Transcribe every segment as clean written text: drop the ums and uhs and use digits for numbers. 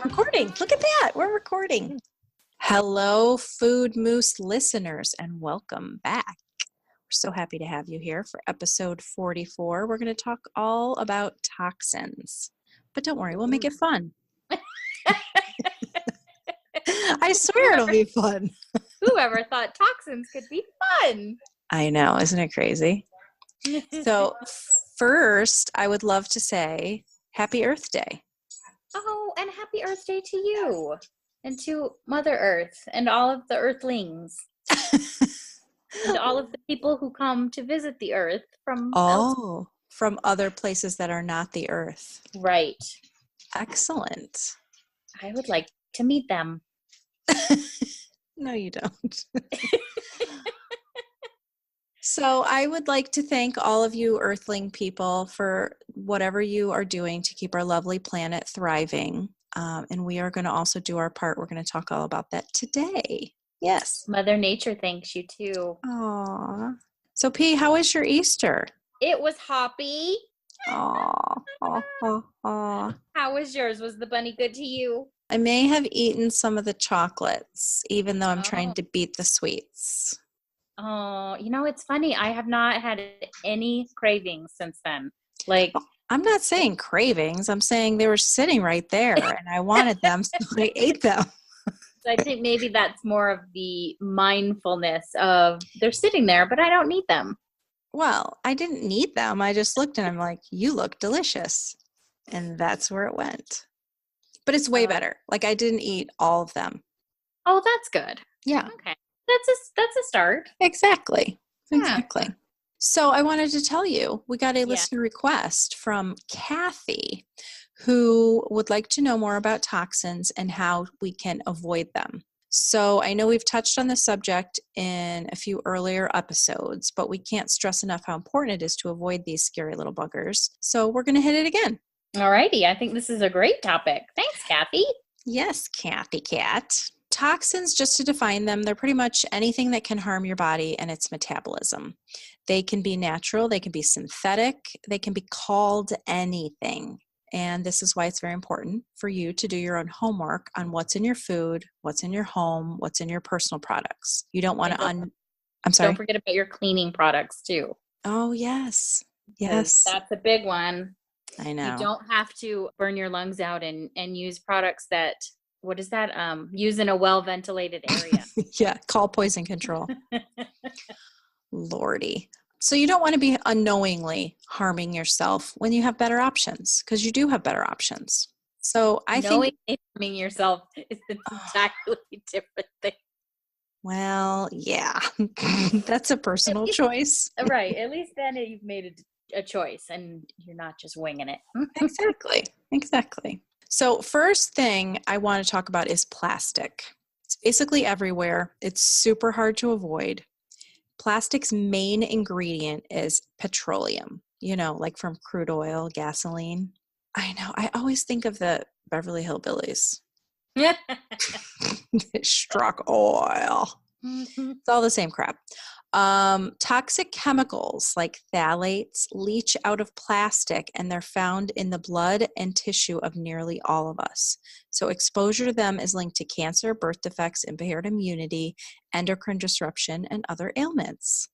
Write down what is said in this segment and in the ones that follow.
Recording. Look at that. We're recording. Hello, Food Moose listeners, and welcome back. We're so happy to have you here for episode 44. We're going to talk all about toxins. But don't worry, we'll make it fun. I swear it'll be fun. Whoever thought toxins could be fun? I know. Isn't it crazy? So first, I would love to say Happy Earth Day. Oh, and happy Earth Day to you and to Mother Earth and all of the Earthlings and all of the people who come to visit the Earth from elsewhere. From other places that are not the Earth. Right. Excellent. I would like to meet them. No, you don't. So I would like to thank all of you Earthling people for whatever you are doing to keep our lovely planet thriving. And we are going to also do our part. We're going to talk all about that today. Yes. Mother Nature thanks you too. Aw. So P, how was your Easter? It was hoppy. Aw. How was yours? Was the bunny good to you? I may have eaten some of the chocolates, even though I'm trying to beat the sweets. Oh, it's funny. I have not had any cravings since then. I'm not saying cravings. I'm saying they were sitting right there and I wanted them, so I ate them. So I think maybe that's more of the mindfulness of they're sitting there, but I don't need them. Well, I didn't need them. I just looked and I'm like, you look delicious. And that's where it went. But it's way better. I didn't eat all of them. Oh, that's good. Yeah. Okay. That's a start. Exactly. Yeah. Exactly. So I wanted to tell you, we got a listener request from Cathy, who would like to know more about toxins and how we can avoid them. So I know we've touched on the subject in a few earlier episodes, but we can't stress enough how important it is to avoid these scary little buggers. So we're going to hit it again. All righty. I think this is a great topic. Thanks, Cathy. Yes, Cathy Cat. Toxins, just to define them, they're pretty much anything that can harm your body and its metabolism. They can be natural, they can be synthetic, they can be called anything. And this is why it's very important for you to do your own homework on what's in your food, what's in your home, what's in your personal products. You don't want to I'm sorry. Don't forget about your cleaning products too. Oh, yes. Yes. That's a big one. I know. You don't have to burn your lungs out and use products that, what is that? Use in a well-ventilated area. Yeah, call poison control. Lordy. So you don't want to be unknowingly harming yourself when you have better options, because you do have better options. So I think harming yourself is an entirely different thing. Well, yeah, that's a personal choice. Right. At least then you've made a choice and you're not just winging it. Exactly. So first thing I want to talk about is plastic. It's basically everywhere. It's super hard to avoid. Plastic's main ingredient is petroleum, like from crude oil, gasoline. I know. I always think of the Beverly Hillbillies. Struck oil. It's all the same crap. Toxic chemicals like phthalates leach out of plastic, and they're found in the blood and tissue of nearly all of us. So exposure to them is linked to cancer, birth defects, impaired immunity, endocrine disruption, and other ailments.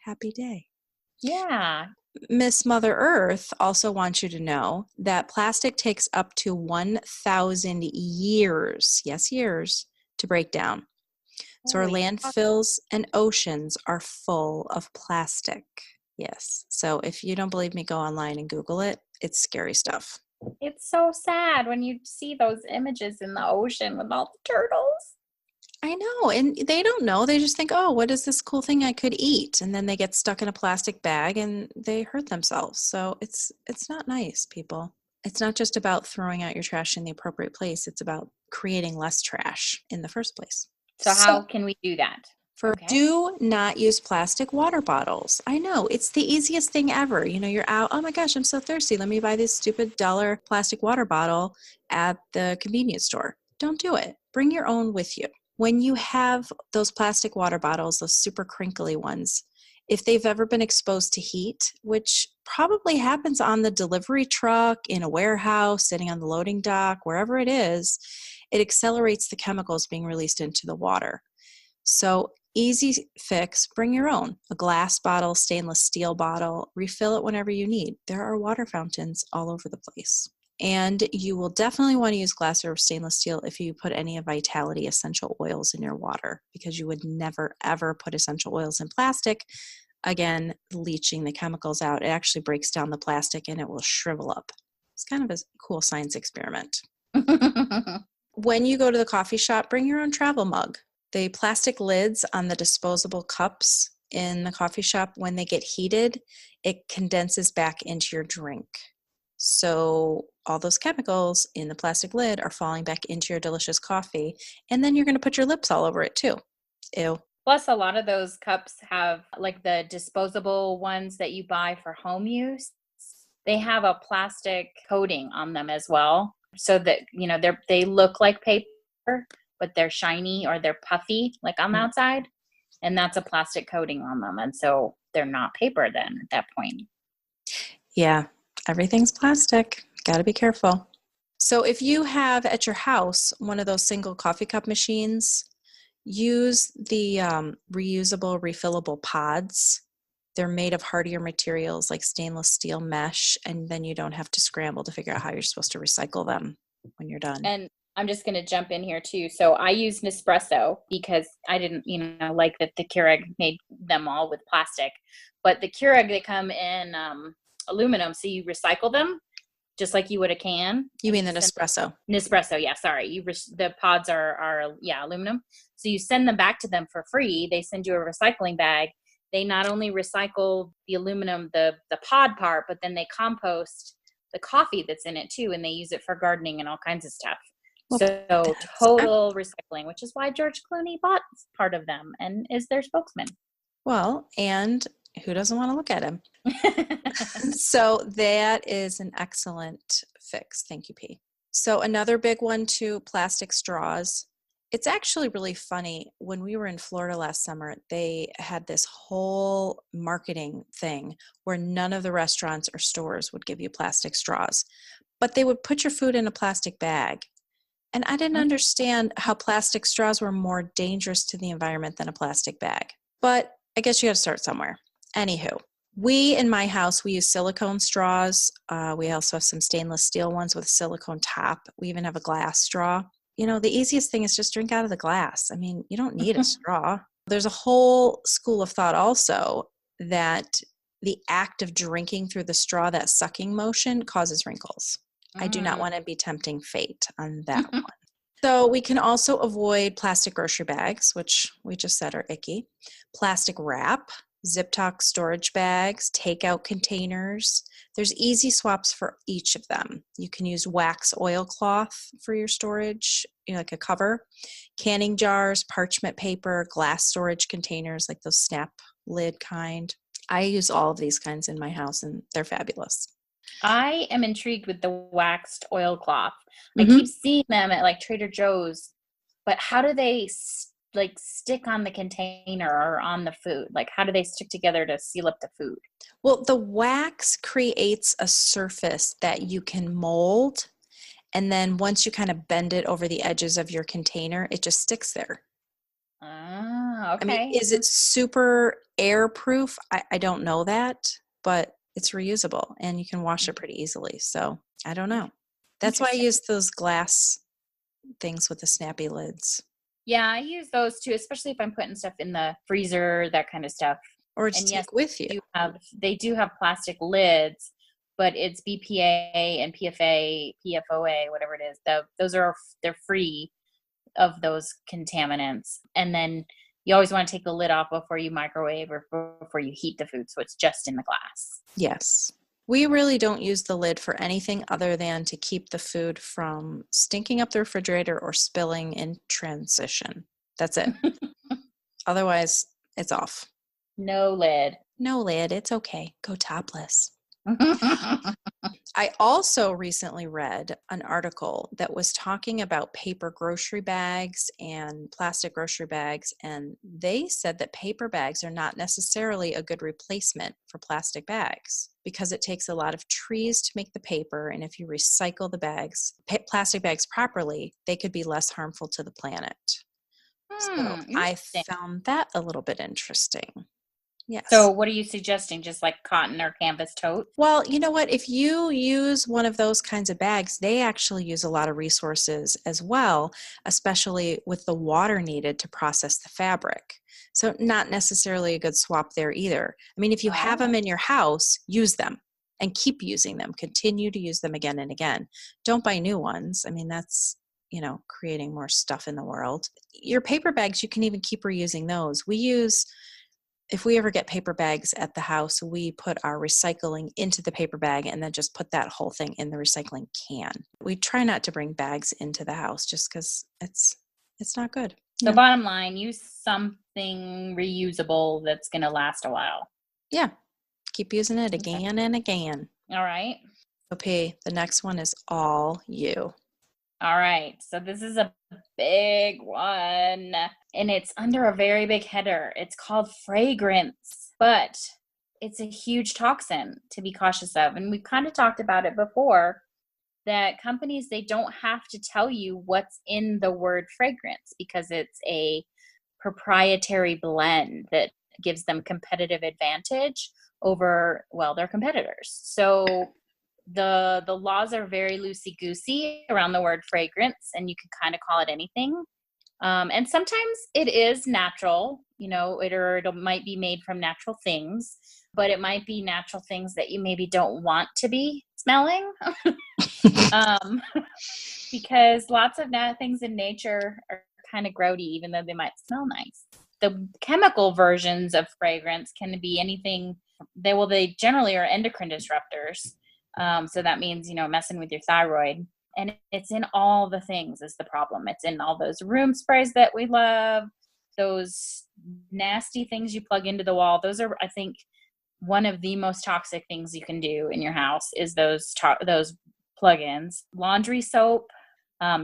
Happy day. Yeah. Miss Mother Earth also wants you to know that plastic takes up to 1,000 years, yes, years, to break down. So our landfills and oceans are full of plastic. Yes. So if you don't believe me, go online and Google it. It's scary stuff. It's so sad when you see those images in the ocean with all the turtles. I know. And they don't know. They just think, oh, what is this cool thing I could eat? And then they get stuck in a plastic bag and they hurt themselves. So it's not nice, people. It's not just about throwing out your trash in the appropriate place. It's about creating less trash in the first place. So how can we do that? Do not use plastic water bottles. I know, it's the easiest thing ever. You're out, oh my gosh, I'm so thirsty. Let me buy this stupid $1 plastic water bottle at the convenience store. Don't do it. Bring your own with you. When you have those plastic water bottles, those super crinkly ones, If they've ever been exposed to heat, which probably happens on the delivery truck, in a warehouse, sitting on the loading dock, wherever it is, it accelerates the chemicals being released into the water. So easy fix, bring your own. A glass bottle, stainless steel bottle, refill it whenever you need. There are water fountains all over the place. And you will definitely want to use glass or stainless steel if you put any of Vitality essential oils in your water, because you would never, ever put essential oils in plastic. Again, leaching the chemicals out. It actually breaks down the plastic and it will shrivel up. It's kind of a cool science experiment. When you go to the coffee shop, bring your own travel mug. The plastic lids on the disposable cups in the coffee shop, when they get heated, it condenses back into your drink. So all those chemicals in the plastic lid are falling back into your delicious coffee, and then you're going to put your lips all over it too. Ew. Plus, a lot of those cups have, like the disposable ones that you buy for home use, they have a plastic coating on them as well. So that, they look like paper, but they're shiny or they're puffy, like on the outside. And that's a plastic coating on them. And so they're not paper then at that point. Yeah, everything's plastic. Got to be careful. So if you have at your house one of those single coffee cup machines, use the reusable, refillable pods. They're made of hardier materials like stainless steel mesh, and then you don't have to scramble to figure out how you're supposed to recycle them when you're done. And I'm just going to jump in here too. So I use Nespresso because I didn't, like that the Keurig made them all with plastic. But the Keurig, they come in aluminum, so you recycle them just like you would a can. You mean the Nespresso? Nespresso, yeah, sorry. The pods are aluminum. So you send them back to them for free. They send you a recycling bag. They not only recycle the aluminum, the pod part, but then they compost the coffee that's in it too, and they use it for gardening and all kinds of stuff. Well, so total recycling, which is why George Clooney bought part of them and is their spokesman. Well, and who doesn't want to look at him? So that is an excellent fix. Thank you, P. So another big one too, plastic straws. It's actually really funny. When we were in Florida last summer, they had this whole marketing thing where none of the restaurants or stores would give you plastic straws, but they would put your food in a plastic bag. And I didn't understand how plastic straws were more dangerous to the environment than a plastic bag. But I guess you got to start somewhere. Anywho, in my house, we use silicone straws. We also have some stainless steel ones with a silicone top. We even have a glass straw. The easiest thing is just drink out of the glass. I mean, you don't need a straw. There's a whole school of thought also that the act of drinking through the straw, that sucking motion, causes wrinkles. I do not want to be tempting fate on that one. So we can also avoid plastic grocery bags, which we just said are icky, plastic wrap, Zip-Tok storage bags, takeout containers. There's easy swaps for each of them. You can use wax oilcloth for your storage, like a cover, canning jars, parchment paper, glass storage containers, like those snap lid kind. I use all of these kinds in my house, and they're fabulous. I am intrigued with the waxed oilcloth. I keep seeing them at like Trader Joe's, but how do they stick on the container or on the food? Like, how do they stick together to seal up the food? Well, the wax creates a surface that you can mold, and then once you kind of bend it over the edges of your container, it just sticks there. Ah, okay. I mean, is it super airproof? I don't know that, but it's reusable and you can wash it pretty easily. So I don't know. That's why I use those glass things with the snappy lids. Yeah, I use those too, especially if I'm putting stuff in the freezer, that kind of stuff. Or just take with you. They do have plastic lids, but it's BPA and PFA, PFOA, whatever it is. They're free of those contaminants. And then you always want to take the lid off before you microwave or before you heat the food, so it's just in the glass. Yes. We really don't use the lid for anything other than to keep the food from stinking up the refrigerator or spilling in transition. That's it. Otherwise, it's off. No lid. No lid. It's okay. Go topless. I also recently read an article that was talking about paper grocery bags and plastic grocery bags, and they said that paper bags are not necessarily a good replacement for plastic bags because it takes a lot of trees to make the paper, and if you recycle the bags, plastic bags properly, they could be less harmful to the planet. So I Interesting. found that a little bit interesting. Yes. So what are you suggesting? Just like cotton or canvas totes? Well, you know what? If you use one of those kinds of bags, they actually use a lot of resources as well, especially with the water needed to process the fabric. So not necessarily a good swap there either. I mean, if you have them in your house, use them and keep using them. Continue to use them again and again. Don't buy new ones. I mean, that's, creating more stuff in the world. Your paper bags, you can even keep reusing those. If we ever get paper bags at the house, we put our recycling into the paper bag and then just put that whole thing in the recycling can. We try not to bring bags into the house just because it's not good. So bottom line, use something reusable that's going to last a while. Yeah. Keep using it again and again. All right. Okay. The next one is all you. All right. So this is a big one, and it's under a very big header. It's called fragrance, but it's a huge toxin to be cautious of. And we've kind of talked about it before, that companies, they don't have to tell you what's in the word fragrance because it's a proprietary blend that gives them competitive advantage over, well, their competitors. So the laws are very loosey-goosey around the word fragrance, and you can kind of call it anything. And sometimes it is natural, it might be made from natural things, but it might be natural things that you maybe don't want to be smelling. Because lots of things in nature are kind of grody, even though they might smell nice. The chemical versions of fragrance can be anything. They generally are endocrine disruptors. So that means, messing with your thyroid. And it's in all the things is the problem. It's in all those room sprays that we love, those nasty things you plug into the wall. Those are, I think, one of the most toxic things you can do in your house is those plug-ins. Laundry soap,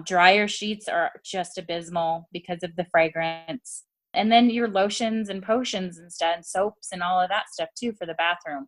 dryer sheets are just abysmal because of the fragrance. And then your lotions and potions and soaps and all of that stuff too for the bathroom.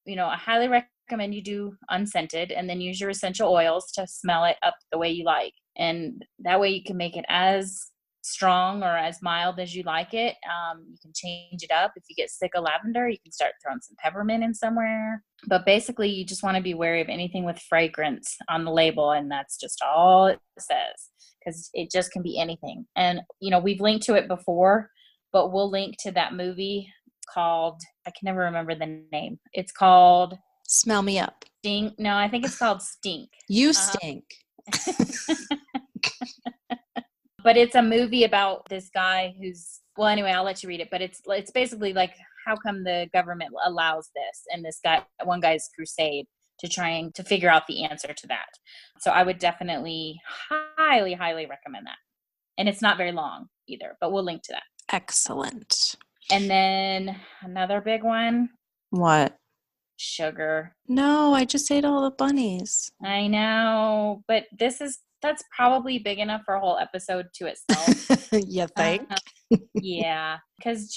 I highly recommend you do unscented and then use your essential oils to smell it up the way you like. And that way you can make it as strong or as mild as you like it. You can change it up. If you get sick of lavender, you can start throwing some peppermint in somewhere. But basically, you just want to be wary of anything with fragrance on the label, and that's just all it says, because it just can be anything. And, we've linked to it before, but we'll link to that movie called, I can never remember the name. It's called Smell Me Up. Stink. No, I think it's called Stink. You stink. But it's a movie about this guy who's, well, anyway, I'll let you read it. But it's basically like, how come the government allows this? And one guy's crusade to trying to figure out the answer to that. So I would definitely highly, highly recommend that. And it's not very long either, but we'll link to that. Excellent. And then another big one. What? Sugar. No, I just ate all the bunnies. I know, but that's probably big enough for a whole episode to itself. You think? Yeah, because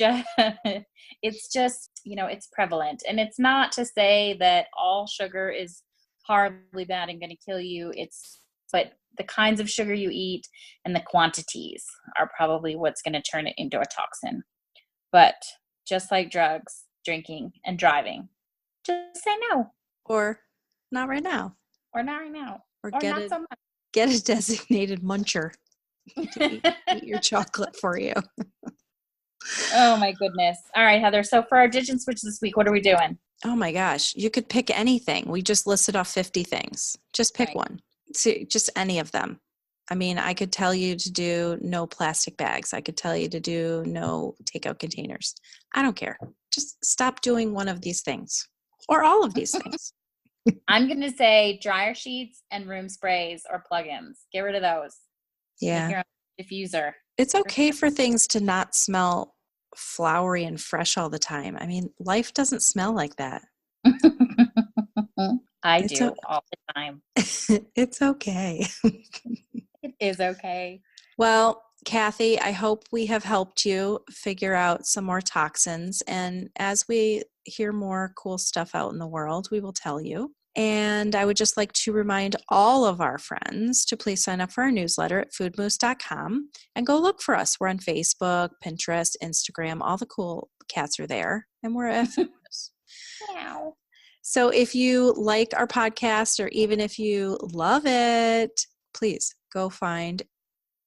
it's just, it's prevalent. And it's not to say that all sugar is horribly bad and going to kill you. But the kinds of sugar you eat and the quantities are probably what's going to turn it into a toxin. But just like drugs, drinking, and driving, just say no. Or not right now. Or not right now. Or not so much. Get a designated muncher to eat your chocolate for you. Oh my goodness. All right, Heather. So for our Digit Switch this week, what are we doing? Oh my gosh. You could pick anything. We just listed off 50 things. Just pick one. See, just any of them. I mean, I could tell you to do no plastic bags. I could tell you to do no takeout containers. I don't care. Just stop doing one of these things or all of these things. I'm going to say dryer sheets and room sprays or plugins. Get rid of those. Yeah. Make your own diffuser. It's okay for things to not smell flowery and fresh all the time. I mean, life doesn't smell like that. I do all the time. It's okay. It is okay. Well, Cathy, I hope we have helped you figure out some more toxins. And as we hear more cool stuff out in the world, we will tell you. And I would just like to remind all of our friends to please sign up for our newsletter at foodmoose.com and go look for us. We're on Facebook, Pinterest, Instagram. All the cool cats are there. And we're at Food Moose. Meow. So if you like our podcast or even if you love it, please go find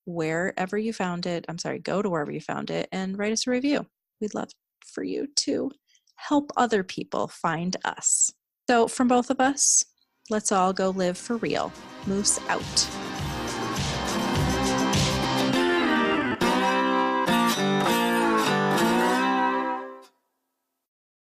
wherever you found it. Go to wherever you found it and write us a review. We'd love for you to help other people find us. So from both of us, let's all go live for real. Moose out.